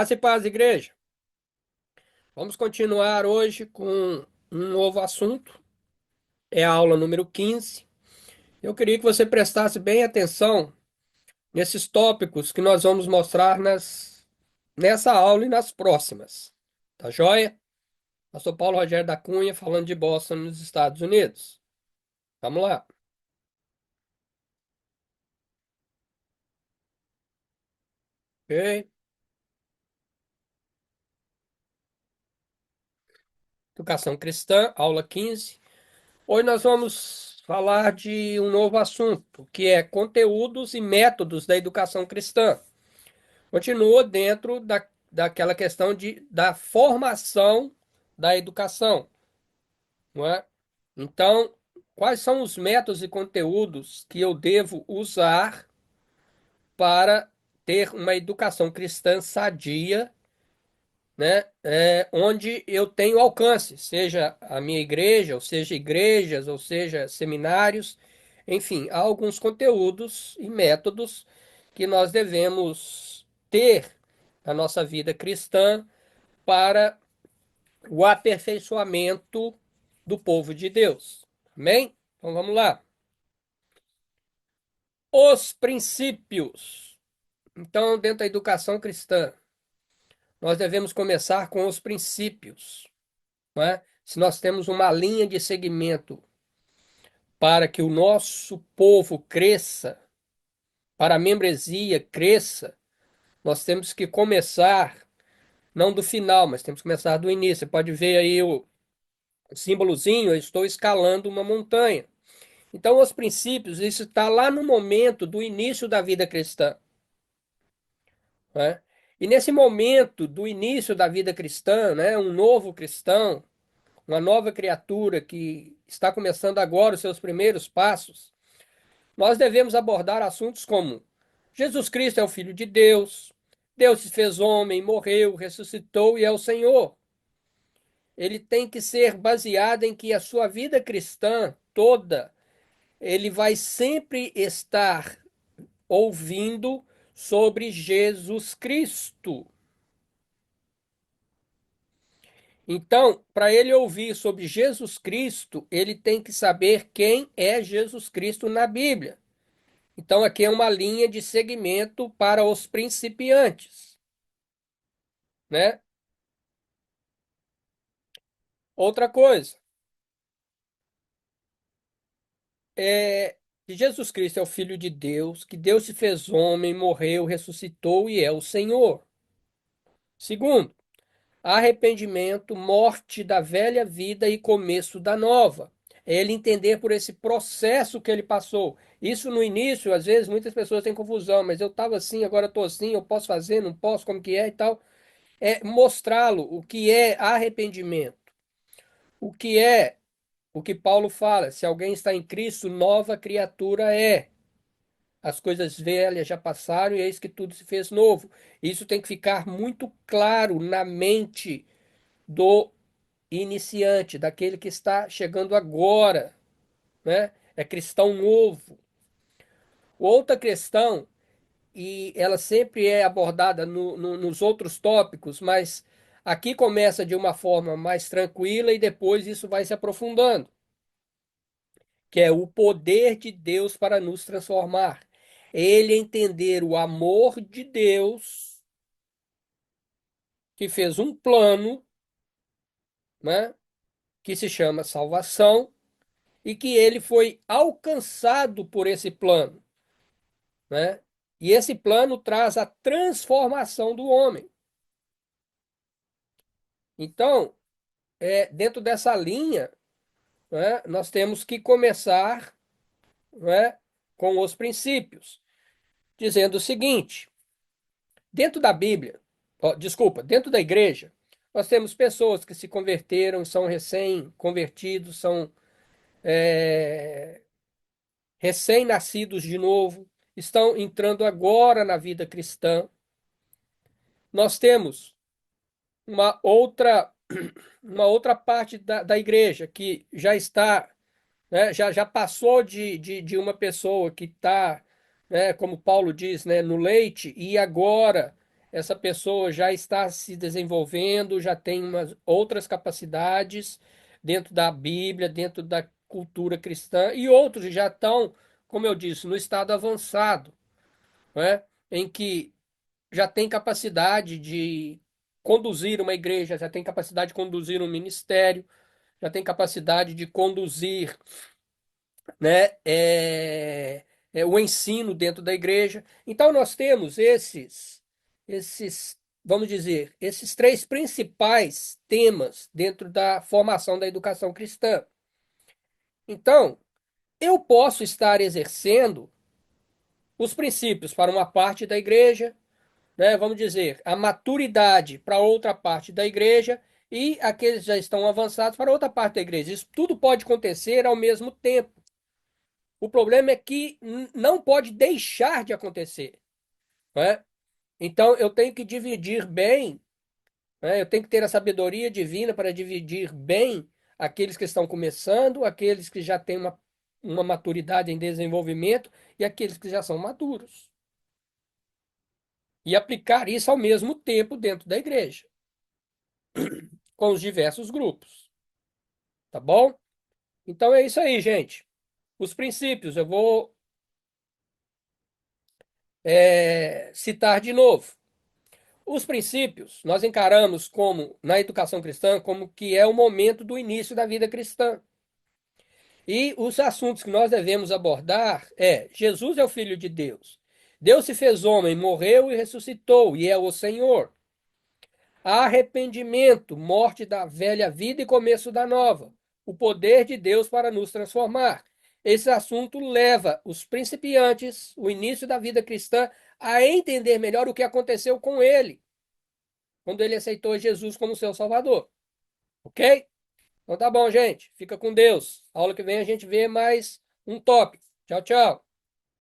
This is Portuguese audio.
Graça e paz, igreja. Vamos continuar hoje com um novo assunto. É a aula número 15. Eu queria que você prestasse bem atenção nesses tópicos que nós vamos mostrar nessa aula e nas próximas. Tá joia? Pastor Paulo Rogério da Cunha falando de Boston, nos Estados Unidos. Vamos lá. Ok? Educação Cristã, aula 15. Hoje nós vamos falar de um novo assunto, que é conteúdos e métodos da educação cristã. Continua dentro daquela questão da formação da educação, não é? Então, quais são os métodos e conteúdos que eu devo usar para ter uma educação cristã sadia, né? Onde eu tenho alcance, seja a minha igreja, ou seja igrejas, ou seja seminários, enfim, há alguns conteúdos e métodos que nós devemos ter na nossa vida cristã para o aperfeiçoamento do povo de Deus. Amém? Então vamos lá. Os princípios. Então, dentro da educação cristã, nós devemos começar com os princípios, não é? Se nós temos uma linha de segmento para que o nosso povo cresça, para a membresia cresça, nós temos que começar, não do final, mas temos que começar do início. Você pode ver aí o símbolozinho, eu estou escalando uma montanha. Então, os princípios, isso está lá no momento do início da vida cristã, né? E nesse momento do início da vida cristã, né, um novo cristão, uma nova criatura que está começando agora os seus primeiros passos, nós devemos abordar assuntos como Jesus Cristo é o Filho de Deus, Deus se fez homem, morreu, ressuscitou e é o Senhor. Ele tem que ser baseado em que a sua vida cristã toda, ele vai sempre estar ouvindo sobre Jesus Cristo. Então, para ele ouvir sobre Jesus Cristo, ele tem que saber quem é Jesus Cristo na Bíblia. Então, aqui é uma linha de segmento para os principiantes, né? Outra coisa, é que Jesus Cristo é o Filho de Deus, que Deus se fez homem, morreu, ressuscitou e é o Senhor. Segundo, arrependimento, morte da velha vida e começo da nova. É ele entender por esse processo que ele passou. Isso no início, às vezes, muitas pessoas têm confusão, mas eu estava assim, agora estou assim, eu posso fazer, não posso, como que é e tal. É mostrá-lo o que é arrependimento, o que é o que Paulo fala: se alguém está em Cristo, nova criatura é. As coisas velhas já passaram e eis que tudo se fez novo. Isso tem que ficar muito claro na mente do iniciante, daquele que está chegando agora, né? É cristão novo. Outra questão, e ela sempre é abordada nos outros tópicos, mas aqui começa de uma forma mais tranquila e depois isso vai se aprofundando, que é o poder de Deus para nos transformar. Ele entender o amor de Deus, que fez um plano, né, que se chama salvação, e que ele foi alcançado por esse plano, né? E esse plano traz a transformação do homem. Então, dentro dessa linha, né, nós temos que começar, né, com os princípios, dizendo o seguinte: dentro da Bíblia, ó, desculpa, dentro da igreja, nós temos pessoas que se converteram, são recém-convertidos, são é, recém-nascidos de novo, estão entrando agora na vida cristã. Nós temos uma outra, uma outra parte da igreja que já está, né, já passou de uma pessoa que está, né, como Paulo diz, né, no leite, e agora essa pessoa já está se desenvolvendo, já tem umas outras capacidades dentro da Bíblia, dentro da cultura cristã, e outros já estão, como eu disse, no estado avançado, né? Em que já tem capacidade de conduzir uma igreja, já tem capacidade de conduzir um ministério, já tem capacidade de conduzir, né, o ensino dentro da igreja. Então nós temos esses, vamos dizer, esses três principais temas dentro da formação da educação cristã. Então, eu posso estar exercendo os princípios para uma parte da igreja, né, vamos dizer, a maturidade para outra parte da igreja e aqueles que já estão avançados para outra parte da igreja. Isso tudo pode acontecer ao mesmo tempo. O problema é que não pode deixar de acontecer, né? Então eu tenho que dividir bem, né? Eu tenho que ter a sabedoria divina para dividir bem aqueles que estão começando, aqueles que já têm uma maturidade em desenvolvimento e aqueles que já são maduros. E aplicar isso ao mesmo tempo dentro da igreja, com os diversos grupos, tá bom? Então é isso aí, gente. Os princípios, eu vou citar de novo. Os princípios nós encaramos como, na educação cristã, como que é o momento do início da vida cristã. E os assuntos que nós devemos abordar é: Jesus é o Filho de Deus. Deus se fez homem, morreu e ressuscitou, e é o Senhor. Arrependimento, morte da velha vida e começo da nova. O poder de Deus para nos transformar. Esse assunto leva os principiantes, o início da vida cristã, a entender melhor o que aconteceu com ele quando ele aceitou Jesus como seu Salvador. Ok? Então tá bom, gente. Fica com Deus. A aula que vem a gente vê mais um tópico. Tchau, tchau.